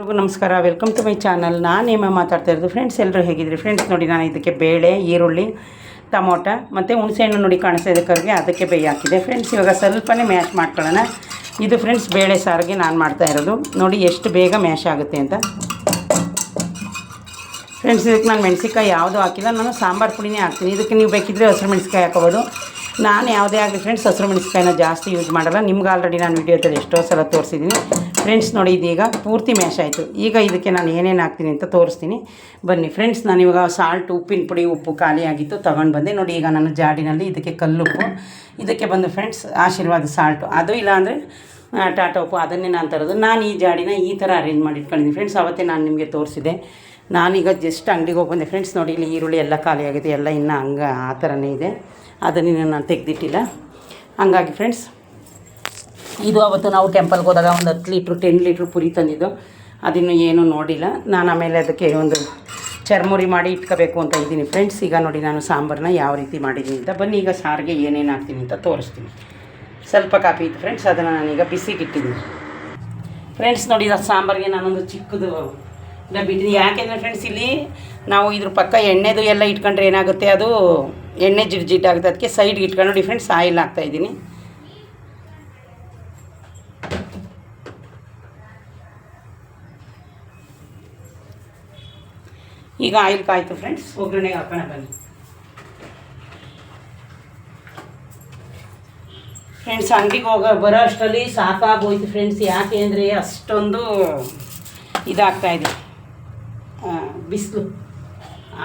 ಎಲ್ರಿಗೂ ನಮಸ್ಕಾರ. Welcome to my channel. ನಾನು ನಿಮ್ಮ ಮಾತಾಡ್ತಾ ಇರೋದು. ಫ್ರೆಂಡ್ಸ್ ಎಲ್ಲರೂ ಹೇಗಿದ್ರಿ? ಫ್ರೆಂಡ್ಸ್ ನೋಡಿ, ನಾನು ಇದಕ್ಕೆ ಬೇಳೆ, ಈರುಳ್ಳಿ, ಟೊಮೊಟೊ ಮತ್ತು ಹುಣಸೆಹಣ್ಣು ನೋಡಿ ಕಾಣಿಸ್ತಾ ಇದೆ ಕರ್ಗೆ, ಅದಕ್ಕೆ ಬೇಯಿ ಹಾಕಿದೆ. ಫ್ರೆಂಡ್ಸ್ ಇವಾಗ ಸ್ವಲ್ಪನೇ ಮ್ಯಾಶ್ ಮಾಡ್ಕೊಳ್ಳೋಣ. ಇದು ಫ್ರೆಂಡ್ಸ್ ಬೇಳೆ ಸಾರಿಗೆ ನಾನು ಮಾಡ್ತಾ ಇರೋದು. ನೋಡಿ ಎಷ್ಟು ಬೇಗ ಮ್ಯಾಶ್ ಆಗುತ್ತೆ ಅಂತ. ಫ್ರೆಂಡ್ಸ್ ಇದಕ್ಕೆ ನಾನು ಮೆಣಸಿನ್ಕಾಯಿ ಯಾವುದೂ ಹಾಕಿಲ್ಲ, ನಾನು ಸಾಂಬಾರು ಪುಡಿನೇ ಹಾಕ್ತೀನಿ. ಇದಕ್ಕೆ ನೀವು ಬೇಕಿದ್ದರೆ ಹಸಿರು ಮೆಣಸಿನ್ಕಾಯಿ ಹಾಕೋಬೋದು. ನಾನು ಯಾವುದೇ ಆಗಲಿ ಫ್ರೆಂಡ್ಸ್ ಹಸಿರು ಮೆಣಸಿನ್ಕಾಯಿನ ಜಾಸ್ತಿ ಯೂಸ್ ಮಾಡಲ್ಲ. ನಿಮ್ಗೆ ಆಲ್ರೆಡಿ ನಾನು ವೀಡಿಯೋದಲ್ಲಿ ಎಷ್ಟೋ ಸಲ ತೋರಿಸಿದ್ದೀನಿ. ಫ್ರೆಂಡ್ಸ್ ನೋಡಿ, ಇದೀಗ ಪೂರ್ತಿ ಮ್ಯಾಶ್ ಆಯಿತು. ಈಗ ಇದಕ್ಕೆ ನಾನು ಏನೇನು ಹಾಕ್ತೀನಿ ಅಂತ ತೋರಿಸ್ತೀನಿ ಬನ್ನಿ. ಫ್ರೆಂಡ್ಸ್ ನಾನಿವಾಗ ಸಾಲ್ಟ್, ಉಪ್ಪಿನ ಪುಡಿ, ಉಪ್ಪು ಖಾಲಿ ಆಗಿತ್ತು ತೊಗೊಂಡು ಬಂದೆ. ನೋಡಿ ಈಗ ನಾನು ಜಾಡಿನಲ್ಲಿ ಇದಕ್ಕೆ ಕಲ್ಲುಪ್ಪು, ಇದಕ್ಕೆ ಬಂದು ಫ್ರೆಂಡ್ಸ್ ಆಶೀರ್ವಾದ ಸಾಲ್ಟು, ಅದು ಇಲ್ಲಾಂದರೆ ಟಾಟಾ ಉಪ್ಪು, ಅದನ್ನೇ ನಾನು ತರೋದು. ನಾನು ಈ ಜಾಡಿನ ಈ ಥರ ಅರೇಂಜ್ ಮಾಡಿ ಇಟ್ಕೊಂಡಿದ್ದೀನಿ ಫ್ರೆಂಡ್ಸ್. ಅವತ್ತೇ ನಾನು ನಿಮಗೆ ತೋರಿಸಿದೆ. ನಾನೀಗ ಜಸ್ಟ್ ಅಂಗಡಿಗೆ ಹೋಗಿ ಬಂದೆ ಫ್ರೆಂಡ್ಸ್. ನೋಡಿ ಇಲ್ಲಿ ಈರುಳ್ಳಿ ಎಲ್ಲ ಖಾಲಿ ಆಗಿದೆ, ಎಲ್ಲ ಇನ್ನೂ ಹಂಗೆ ಆ ಥರನೇ ಇದೆ. ಅದನ್ನು ನಾನು ತೆಗೆದಿಟ್ಟಿಲ್ಲ. ಹಂಗಾಗಿ ಫ್ರೆಂಡ್ಸ್ ಇದು ಅವತ್ತು ನಾವು ಟೆಂಪಲ್ಗೆ ಹೋದಾಗ ಒಂದು 10 ಲೀಟ್ರ್ 10 ಲೀಟ್ರ್ ಪುರಿ ತಂದಿದ್ದು, ಅದನ್ನು ಏನೂ ನೋಡಿಲ್ಲ ನಾನು. ಆಮೇಲೆ ಅದಕ್ಕೆ ಒಂದು ಚರ್ಮುರಿ ಮಾಡಿ ಇಟ್ಕೋಬೇಕು ಅಂತ ಇದ್ದೀನಿ ಫ್ರೆಂಡ್ಸ್. ಈಗ ನೋಡಿ ನಾನು ಸಾಂಬಾರನ್ನ ಯಾವ ರೀತಿ ಮಾಡಿದ್ದೀನಿ ಅಂತ. ಬನ್ನಿ ಈಗ ಸಾರಿಗೆ ಏನೇನು ಹಾಕ್ತೀನಿ ಅಂತ ತೋರಿಸ್ತೀನಿ. ಸ್ವಲ್ಪ ಕಾಫಿ ಇತ್ತು ಫ್ರೆಂಡ್ಸ್, ಅದನ್ನು ನಾನೀಗ ಬಿಸಿಗೆ ಇಟ್ಟಿದ್ದೀನಿ ಫ್ರೆಂಡ್ಸ್. ನೋಡಿ ಅದು ಸಾಂಬಾರಿಗೆ ನಾನೊಂದು ಚಿಕ್ಕದು ಡಬ್ಬಿಟ್ಟಿದ್ದೀನಿ. ಯಾಕೆಂದರೆ ಫ್ರೆಂಡ್ಸ್ ಇಲ್ಲಿ ನಾವು ಇದ್ರ ಪಕ್ಕ ಎಣ್ಣೆದು ಎಲ್ಲ ಇಟ್ಕೊಂಡ್ರೆ ಏನಾಗುತ್ತೆ, ಅದು ಎಣ್ಣೆ ಜಿಡ್ಜಿಟ್ಟಾಗುತ್ತೆ. ಅದಕ್ಕೆ ಸೈಡ್ಗೆ ಇಟ್ಕೊಂಡು ನೋಡಿ ಫ್ರೆಂಡ್ಸ್ ಆಯಿಲ್ ಹಾಕ್ತಾಯಿದ್ದೀನಿ. ಈಗ ಆಯಿಲ್ ಕಾಯ್ತು ಫ್ರೆಂಡ್ಸ್, ಒಗ್ಗರಣೆಗೆ ಹಾಕೋಣ ಬನ್ನಿ. ಫ್ರೆಂಡ್ಸ್ ಅಂಗಡಿಗೆ ಬರೋ ಅಷ್ಟರಲ್ಲಿ ಸಾಕಾಗೋಯ್ತು ಫ್ರೆಂಡ್ಸ್. ಯಾಕೆ ಅಂದರೆ ಅಷ್ಟೊಂದು ಇದಾಗ್ತಾಯಿದೆ, ಬಿಸಿಲು,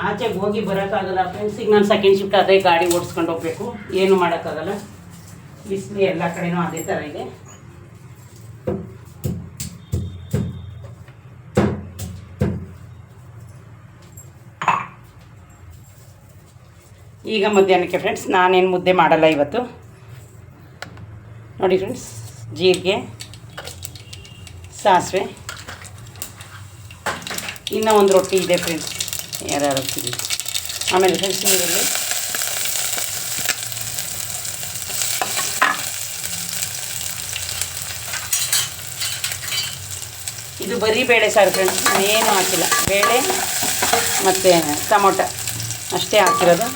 ಆಚೆಗೆ ಹೋಗಿ ಬರೋಕ್ಕಾಗಲ್ಲ ಫ್ರೆಂಡ್ಸ್. ಈಗ ನಾನು ಸೆಕೆಂಡ್ ಶಿಫ್ಟ್ ಅದೇ ಗಾಡಿ ಓಡಿಸ್ಕೊಂಡು ಹೋಗಬೇಕು, ಏನು ಮಾಡೋಕ್ಕಾಗಲ್ಲ. ಬಿಸಿಲು ಎಲ್ಲ ಕಡೆನೂ ಅದೇ ಥರ ಇದೆ. ಈಗ ಮಧ್ಯಾಹ್ನಕ್ಕೆ ಫ್ರೆಂಡ್ಸ್ ನಾನೇನು ಮುದ್ದೆ ಮಾಡಲ್ಲ ಇವತ್ತು. ನೋಡಿ ಫ್ರೆಂಡ್ಸ್, ಜೀರಿಗೆ, ಸಾಸಿವೆ, ಇನ್ನೂ ಒಂದು ರೊಟ್ಟಿ ಇದೆ ಫ್ರೆಂಡ್ಸ್, ಯಾರ್ಯಾರು ರೊಟ್ಟಿ. ಆಮೇಲೆ ಫ್ರೆಂಡ್ಸ್ ನೀರಲ್ಲಿ ಇದು ಬರೀ ಬೇಳೆ ಸಾರು ಫ್ರೆಂಡ್ಸ್, ಏನು ಹಾಕಿಲ್ಲ. ಬೇಳೆ ಮತ್ತು ಟೊಮೊಟೊ ಅಷ್ಟೇ ಹಾಕಿರೋದು.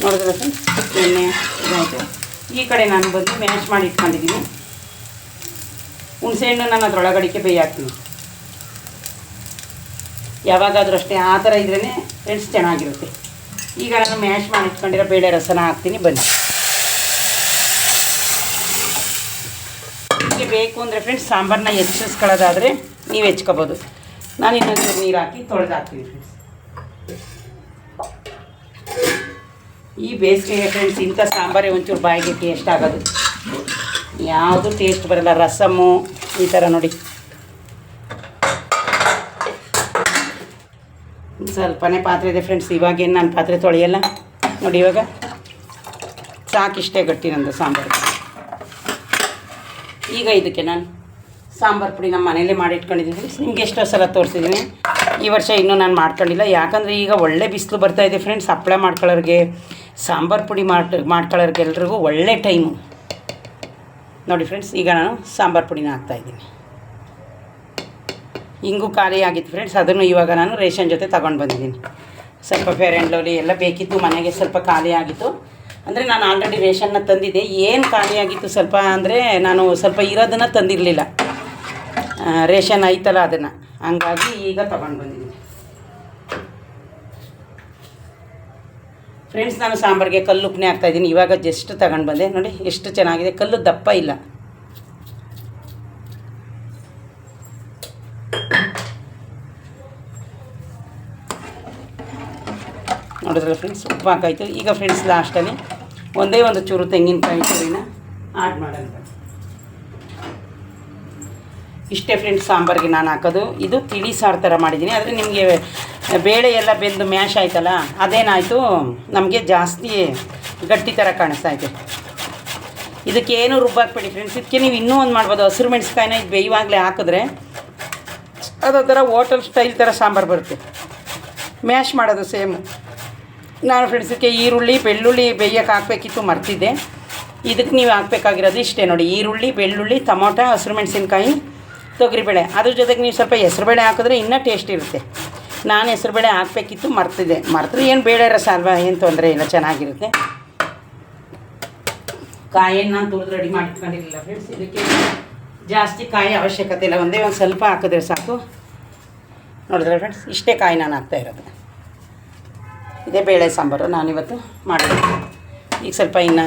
ನೋಡಿದ್ರೆ ಫ್ರೆಂಡ್ಸ್ ಎಣ್ಣೆ ಇದಾಯಿತು. ಈ ಕಡೆ ನಾನು ಬಂದು ಮ್ಯಾಶ್ ಮಾಡಿ ಇಟ್ಕೊಂಡಿದ್ದೀನಿ. ಹುಣಸೆಹಣ್ಣು ನಾನು ಅದರೊಳಗಡಿಕೆ ಬೇಯಿ ಹಾಕ್ತೀನಿ. ಯಾವಾಗಾದರೂ ಅಷ್ಟೇ ಆ ಥರ ಇದ್ರೇ ಫ್ರೆಂಡ್ಸ್ ಚೆನ್ನಾಗಿರುತ್ತೆ. ಈಗ ನಾನು ಮ್ಯಾಶ್ ಮಾಡಿ ಇಟ್ಕೊಂಡಿರೋ ಬೇಳೆ ರಸನ ಹಾಕ್ತೀನಿ ಬನ್ನಿ. ನಿಮಗೆ ಬೇಕು ಅಂದರೆ ಫ್ರೆಂಡ್ಸ್ ಸಾಂಬಾರನ್ನ ಹೆಚ್ಚಿಸ್ಕೊಳ್ಳೋದಾದರೆ ನೀವು ಹೆಚ್ಕೋಬೋದು. ನಾನು ಇನ್ನೊಂದು ನೀರು ಹಾಕಿ ತೊಳೆದು ಹಾಕ್ತೀನಿ ಫ್ರೆಂಡ್ಸ್. ಈ ಬೇಸಿಗೆಗೆ ಫ್ರೆಂಡ್ಸ್ ಇಂಥ ಸಾಂಬಾರೇ ಒಂಚೂರು ಬಾಯಿಗೆ ಟೇಸ್ಟ್ ಆಗೋದು, ಯಾವುದು ಟೇಸ್ಟ್ ಬರೋಲ್ಲ. ರಸಮ್ಮು ಈ ಥರ ನೋಡಿ ಸ್ವಲ್ಪನೇ ಪಾತ್ರೆ ಇದೆ ಫ್ರೆಂಡ್ಸ್. ಇವಾಗೇನು ನಾನು ಪಾತ್ರೆ ತೊಳೆಯಲ್ಲ ನೋಡಿ. ಇವಾಗ ಸಾಕಿಷ್ಟೇ ಗಟ್ಟಿ ನಂದು ಸಾಂಬಾರು. ಈಗ ಇದಕ್ಕೆ ನಾನು ಸಾಂಬಾರು ಪುಡಿ ನಮ್ಮ ಮನೇಲೇ ಮಾಡಿ ಇಟ್ಕೊಂಡಿದ್ದೀನಿ ಫ್ರೆಂಡ್ಸ್. ನಿಮ್ಗೆ ಎಷ್ಟೋ ಸಲ ತೋರಿಸಿದ್ದೀನಿ. ಈ ವರ್ಷ ಇನ್ನೂ ನಾನು ಮಾಡ್ಕೊಂಡಿಲ್ಲ, ಯಾಕಂದರೆ ಈಗ ಒಳ್ಳೆ ಬಿಸಿಲು ಬರ್ತಾಯಿದೆ ಫ್ರೆಂಡ್ಸ್. ಹಪ್ಪಳ ಮಾಡ್ಕೊಳ್ಳೋರಿಗೆ, ಸಾಂಬಾರು ಪುಡಿ ಮಾಡ್ಕೊಳ್ಳೋರಿಗೆ ಎಲ್ರಿಗೂ ಒಳ್ಳೆ ಟೈಮು ನೋಡಿ ಫ್ರೆಂಡ್ಸ್. ಈಗ ನಾನು ಸಾಂಬಾರು ಪುಡಿನ ಹಾಕ್ತಾಯಿದ್ದೀನಿ. ಹಿಂಗೂ ಖಾಲಿ ಆಗಿತ್ತು ಫ್ರೆಂಡ್ಸ್, ಅದನ್ನು ಇವಾಗ ನಾನು ರೇಷನ್ ಜೊತೆ ತಗೊಂಡು ಬಂದಿದ್ದೀನಿ. ಸ್ವಲ್ಪ ಫೇರ್ ಆ್ಯಂಡ್ ಲವ್ಲಿ ಎಲ್ಲ ಬೇಕಿತ್ತು ಮನೆಗೆ, ಸ್ವಲ್ಪ ಖಾಲಿ ಆಗಿತ್ತು. ಅಂದರೆ ನಾನು ಆಲ್ರೆಡಿ ರೇಷನ್ನ ತಂದಿದ್ದೆ. ಏನು ಖಾಲಿ ಆಗಿತ್ತು ಸ್ವಲ್ಪ ಅಂದರೆ ನಾನು ಸ್ವಲ್ಪ ಇರೋದನ್ನು ತಂದಿರಲಿಲ್ಲ, ರೇಷನ್ ಐತಲ್ಲ ಅದನ್ನು, ಹಂಗಾಗಿ ಈಗ ತಗೊಂಡು ಬಂದಿದ್ದೀನಿ ಫ್ರೆಂಡ್ಸ್. ನಾನು ಸಾಂಬಾರಿಗೆ ಕಲ್ಲುಪ್ಪನೇ ಹಾಕ್ತಾಯಿದ್ದೀನಿ. ಇವಾಗ ಜಸ್ಟ್ ತಗೊಂಡು ಬಂದೆ. ನೋಡಿ ಎಷ್ಟು ಚೆನ್ನಾಗಿದೆ, ಕಲ್ಲು ದಪ್ಪ ಇಲ್ಲ. ನೋಡಿದ್ರೆ ಫ್ರೆಂಡ್ಸ್ ಉಪ್ಪು ಹಾಕಾಯಿತು. ಈಗ ಫ್ರೆಂಡ್ಸ್ ಲಾಸ್ಟಲ್ಲಿ ಒಂದೇ ಒಂದು ಚೂರು ತೆಂಗಿನಕಾಯಿ ತುರಿನ ಆ್ಯಡ್ ಮಾಡೋಣ. ಇಷ್ಟೇ ಫ್ರೆಂಡ್ಸ್ ಸಾಂಬಾರಿಗೆ ನಾನು ಹಾಕೋದು. ಇದು ತಿಳಿ ಸಾರು ಥರ ಮಾಡಿದ್ದೀನಿ. ಆದರೆ ನಿಮಗೆ ಬೇಳೆ ಎಲ್ಲ ಬೆಂದು ಮ್ಯಾಶ್ ಆಯ್ತಲ್ಲ, ಅದೇನಾಯಿತು ನಮಗೆ ಜಾಸ್ತಿ ಗಟ್ಟಿ ಥರ ಕಾಣಿಸ್ತಾ ಇದೆ. ಇದಕ್ಕೇನು ರುಬ್ಬಾಕ್ಬೇಡಿ ಫ್ರೆಂಡ್ಸ್. ಇದಕ್ಕೆ ನೀವು ಇನ್ನೂ ಒಂದು ಮಾಡ್ಬೋದು, ಹಸಿರು ಮೆಣಸಿನ್ಕಾಯಿನ ಇದು ಬೇಯುವಾಗಲೇ ಹಾಕಿದ್ರೆ ಅದೋ ಥರ ಹೋಟೆಲ್ ಸ್ಟೈಲ್ ಥರ ಸಾಂಬಾರು ಬರುತ್ತೆ. ಮ್ಯಾಶ್ ಮಾಡೋದು ಸೇಮು. ನಾನು ಫ್ರೆಂಡ್ಸ್ ಇದಕ್ಕೆ ಈರುಳ್ಳಿ, ಬೆಳ್ಳುಳ್ಳಿ ಬೇಯೋಕ್ಕೆ ಹಾಕಬೇಕಿತ್ತು, ಮರ್ತಿದ್ದೆ. ಇದಕ್ಕೆ ನೀವು ಹಾಕಬೇಕಾಗಿರೋದು ಇಷ್ಟೇ ನೋಡಿ: ಈರುಳ್ಳಿ, ಬೆಳ್ಳುಳ್ಳಿ, ಟೊಮೊಟೊ, ಹಸಿರು ಮೆಣಸಿನ್ಕಾಯಿ, ತೊಗರಿಬೇಳೆ. ಅದ್ರ ಜೊತೆಗೆ ನೀವು ಸ್ವಲ್ಪ ಹೆಸ್ರುಬೇಳೆ ಹಾಕಿದ್ರೆ ಇನ್ನೂ ಟೇಸ್ಟ್ ಇರುತ್ತೆ. ನಾನು ಹೆಸ್ರುಬೇಳೆ ಹಾಕಬೇಕಿತ್ತು, ಮರ್ತರೆ ಏನು ಬೇಳೆ ರಸ ಅಲ್ವಾ, ಏನು ತೊಂದರೆ ಇಲ್ಲ, ಚೆನ್ನಾಗಿರುತ್ತೆ. ಕಾಯನ್ನು ನಾನು ತುಳಿದು ರೆಡಿ ಮಾಡಿಟ್ಕೊಂಡಿರಲಿಲ್ಲ ಫ್ರೆಂಡ್ಸ್. ಇದಕ್ಕೆ ಜಾಸ್ತಿ ಕಾಯಿ ಅವಶ್ಯಕತೆ ಇಲ್ಲ, ಒಂದೇ ಒಂದು ಸ್ವಲ್ಪ ಹಾಕಿದ್ರೆ ಸಾಕು. ನೋಡಿದ್ರೆ ಫ್ರೆಂಡ್ಸ್, ಇಷ್ಟೇ ಕಾಯಿ ನಾನು ಹಾಕ್ತಾ ಇರೋದು. ಇದೇ ಬೇಳೆ ಸಾಂಬಾರು ನಾನಿವತ್ತು ಮಾಡಿದೆ. ಈಗ ಸ್ವಲ್ಪ ಇನ್ನು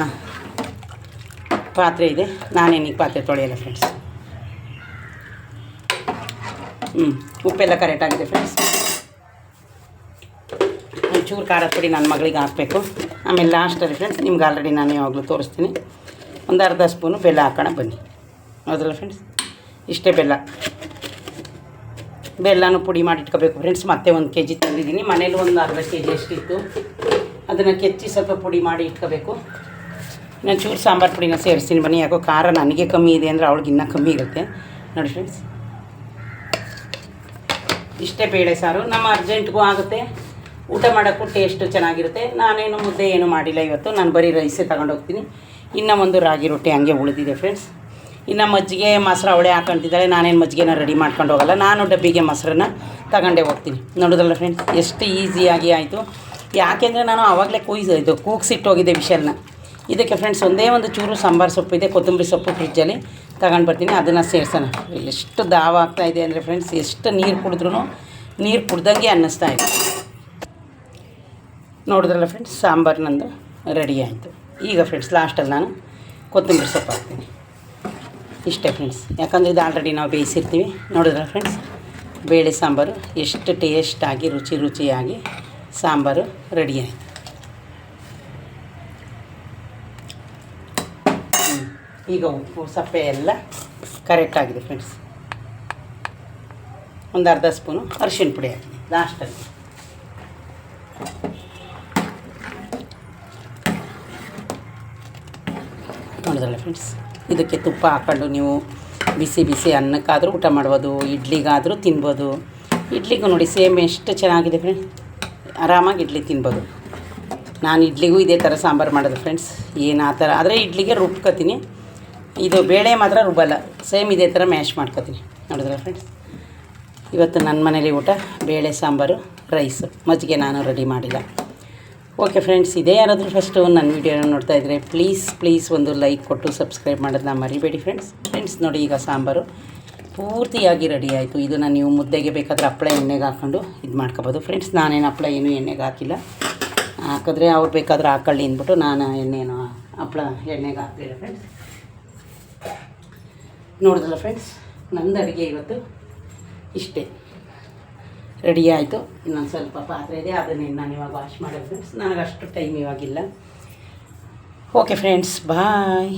ಪಾತ್ರೆ ಇದೆ, ನಾನೇನೀಗ ಪಾತ್ರೆ ತೊಳೆಯಲ್ಲ ಫ್ರೆಂಡ್ಸ್. ಉಪ್ಪೆಲ್ಲ ಕರೆಕ್ಟಾಗಿದೆ ಫ್ರೆಂಡ್ಸ್. ಒಂಚೂರು ಖಾರದ ಪುಡಿ ನನ್ನ ಮಗಳಿಗೆ ಹಾಕಬೇಕು. ಆಮೇಲೆ ಲಾಸ್ಟಲ್ಲಿ ಫ್ರೆಂಡ್ಸ್, ನಿಮ್ಗೆ ಆಲ್ರೆಡಿ ನಾನು ಯಾವಾಗಲೂ ತೋರಿಸ್ತೀನಿ, ಒಂದು ಅರ್ಧ ಸ್ಪೂನು ಬೆಲ್ಲ ಹಾಕೋಣ ಬನ್ನಿ. ಹೌದಲ್ಲ ಫ್ರೆಂಡ್ಸ್, ಇಷ್ಟೇ ಬೆಲ್ಲನೂ ಪುಡಿ ಮಾಡಿ ಇಟ್ಕೋಬೇಕು ಫ್ರೆಂಡ್ಸ್. ಮತ್ತೆ 1 kg ತಂದಿದ್ದೀನಿ, ಮನೇಲಿ ಒಂದು ಅರ್ಧ kg ಎಷ್ಟಿತ್ತು ಅದನ್ನು ಕೆಚ್ಚಿ ಸ್ವಲ್ಪ ಪುಡಿ ಮಾಡಿ ಇಟ್ಕೋಬೇಕು. ನಾನು ಚೂರು ಸಾಂಬಾರು ಪುಡಿನ ಸೇರಿಸ್ತೀನಿ ಬನ್ನಿ. ಯಾಕೋ ಖಾರ ನನಗೆ ಕಮ್ಮಿ ಇದೆ ಅಂದರೆ ಅವಳಿಗೆ ಇನ್ನೂ ಕಮ್ಮಿ ಇರುತ್ತೆ ನೋಡಿ ಫ್ರೆಂಡ್ಸ್. ಇಷ್ಟೇ ಬೇಳೆ ಸಾರು, ನಮ್ಮ ಅರ್ಜೆಂಟ್ಗೂ ಆಗುತ್ತೆ, ಊಟ ಮಾಡೋಕ್ಕೂ ಟೇಸ್ಟು ಚೆನ್ನಾಗಿರುತ್ತೆ. ನಾನೇನು ಮುದ್ದೆ ಏನು ಮಾಡಿಲ್ಲ ಇವತ್ತು, ನಾನು ಬರೀ ರೈಸೇ ತಗೊಂಡೋಗ್ತೀನಿ. ಇನ್ನೂ ಒಂದು ರಾಗಿ ರೊಟ್ಟಿ ಹಂಗೆ ಉಳಿದಿದೆ ಫ್ರೆಂಡ್ಸ್. ಇನ್ನು ಮಜ್ಜಿಗೆ ಮೊಸರು ಅವಳೇ ಹಾಕೊಂತಿದ್ದಾಳೆ, ನಾನೇನು ಮಜ್ಜಿಗೆನ ರೆಡಿ ಮಾಡ್ಕೊಂಡು ಹೋಗಲ್ಲ, ನಾನು ಡಬ್ಬಿಗೆ ಮೊಸರನ್ನ ತಗೊಂಡೇ ಹೋಗ್ತೀನಿ. ನೋಡೋದಲ್ಲ ಫ್ರೆಂಡ್ಸ್, ಎಷ್ಟು ಈಸಿಯಾಗಿ ಆಯಿತು. ಯಾಕೆಂದರೆ ನಾನು ಆವಾಗಲೇ ಕೂಗಿಸಿಟ್ಟೋಗಿದ್ದೆ ವಿಷಲ್ನ. ಇದಕ್ಕೆ ಫ್ರೆಂಡ್ಸ್ ಒಂದೇ ಒಂದು ಚೂರು ಸಾಂಬಾರು ಸೊಪ್ಪು ಇದೆ, ಕೊತ್ತಂಬರಿ ಸೊಪ್ಪು ಫ್ರಿಜ್ಜಲ್ಲಿ ತಗೊಂಡು ಬರ್ತೀನಿ, ಅದನ್ನು ಸೇರ್ಸೋಣ. ಎಷ್ಟು ದಾವ ಆಗ್ತಾಯಿದೆ ಅಂದರೆ ಫ್ರೆಂಡ್ಸ್, ಎಷ್ಟು ನೀರು ಕುಡಿದ್ರೂ ನೀರು ಕುಡ್ದಂಗೆ ಅನ್ನಿಸ್ತಾ ಇದೆ. ನೋಡಿದ್ರಲ್ಲ ಫ್ರೆಂಡ್ಸ್, ಸಾಂಬಾರು ನಂದು ರೆಡಿ ಆಯಿತು. ಈಗ ಫ್ರೆಂಡ್ಸ್ ಲಾಸ್ಟಲ್ಲಿ ನಾನು ಕೊತ್ತಂಬರಿ ಸೊಪ್ಪು ಹಾಕ್ತೀನಿ. ಇಷ್ಟೇ ಫ್ರೆಂಡ್ಸ್, ಯಾಕಂದರೆ ಇದು ಆಲ್ರೆಡಿ ನಾವು ಬೇಯಿಸಿರ್ತೀವಿ. ನೋಡಿದ್ರಲ್ಲ ಫ್ರೆಂಡ್ಸ್, ಬೇಳೆ ಸಾಂಬಾರು ಎಷ್ಟು ಟೇಸ್ಟಾಗಿ ರುಚಿಯಾಗಿ ಸಾಂಬಾರು ರೆಡಿ ಆಯಿತು. ಈಗ ಉಪ್ಪು ಸಪ್ಪೆ ಎಲ್ಲ ಕರೆಕ್ಟಾಗಿದೆ ಫ್ರೆಂಡ್ಸ್. ಒಂದು ಅರ್ಧ ಸ್ಪೂನು ಅರಿಶಿಣ ಪುಡಿ ಹಾಕಿದೆ ಲಾಸ್ಟಲ್ಲಿ. ನೋಡಿದ್ರಲ್ಲ ಫ್ರೆಂಡ್ಸ್, ಇದಕ್ಕೆ ತುಪ್ಪ ಹಾಕ್ಕೊಂಡು ನೀವು ಬಿಸಿ ಅನ್ನಕ್ಕಾದರೂ ಊಟ ಮಾಡ್ಬೋದು, ಇಡ್ಲಿಗಾದರೂ ತಿನ್ಬೋದು. ಇಡ್ಲಿಗೂ ನೋಡಿ ಸೇಮ್ ಎಷ್ಟು ಚೆನ್ನಾಗಿದೆ ಫ್ರೆಂಡ್ಸ್, ಆರಾಮಾಗಿ ಇಡ್ಲಿ ತಿನ್ಬೋದು. ನಾನು ಇಡ್ಲಿಗೂ ಇದೇ ಥರ ಸಾಂಬಾರು ಮಾಡೋದು ಫ್ರೆಂಡ್ಸ್, ಏನು ಆ ಥರ ಆದರೆ ಇಡ್ಲಿಗೆ ರುಬ್ಕೊತೀನಿ, ಇದು ಬೇಳೆ ಮಾತ್ರ ರುಬ್ಬಲ್ಲ, ಸೇಮ್ ಇದೇ ಥರ ಮ್ಯಾಶ್ ಮಾಡ್ಕೊತೀನಿ. ನೋಡಿದ್ರಲ್ಲ ಫ್ರೆಂಡ್ಸ್, ಇವತ್ತು ನನ್ನ ಮನೇಲಿ ಊಟ ಬೇಳೆ ಸಾಂಬಾರು ರೈಸು, ಮಜ್ಜಿಗೆ ನಾನು ರೆಡಿ ಮಾಡಿಲ್ಲ. ಓಕೆ ಫ್ರೆಂಡ್ಸ್, ಇದೇ ಯಾರಾದರೂ ಫಸ್ಟು ನನ್ನ ವೀಡಿಯೋನ ನೋಡ್ತಾಯಿದ್ರೆ ಪ್ಲೀಸ್ ಒಂದು ಲೈಕ್ ಕೊಟ್ಟು ಸಬ್ಸ್ಕ್ರೈಬ್ ಮಾಡೋದನ್ನ ಮರಿಬೇಡಿ ಫ್ರೆಂಡ್ಸ್. ನೋಡಿ ಈಗ ಸಾಂಬಾರು ಪೂರ್ತಿಯಾಗಿ ರೆಡಿ ಆಯಿತು. ಇದನ್ನು ನೀವು ಮುದ್ದೆಗೆ ಬೇಕಾದರೆ ಹಪ್ಪಳ ಎಣ್ಣೆಗೆ ಹಾಕ್ಕೊಂಡು ಇದು ಮಾಡ್ಕೊಬೋದು ಫ್ರೆಂಡ್ಸ್. ನಾನೇನು ಹಪ್ಪಳ ಏನೂ ಎಣ್ಣೆಗೆ ಹಾಕಿಲ್ಲ, ಹಾಕಿದ್ರೆ ಅವ್ರು ಬೇಕಾದ್ರೆ ಹಾಕೊಳ್ಳಿ ಅಂದ್ಬಿಟ್ಟು ನಾನು ಹಪ್ಪಳ ಎಣ್ಣೆಗೆ ಹಾಕ್ಲಿಲ್ಲ ಫ್ರೆಂಡ್ಸ್. ನೋಡಿದ್ರಲ್ಲ ಫ್ರೆಂಡ್ಸ್, ನಂದು ಅಡುಗೆ ಇವತ್ತು ಇಷ್ಟೇ ರೆಡಿ ಆಯಿತು. ಇನ್ನೊಂದು ಸ್ವಲ್ಪ ಪಾತ್ರೆ ಇದೆ, ಅದನ್ನೇ ನಾನು ಇವಾಗ ವಾಶ್ ಮಾಡೋದು ಫ್ರೆಂಡ್ಸ್. ನನಗಷ್ಟು ಟೈಮ್ ಇವಾಗಿಲ್ಲ. ಓಕೆ ಫ್ರೆಂಡ್ಸ್, ಬಾಯ್.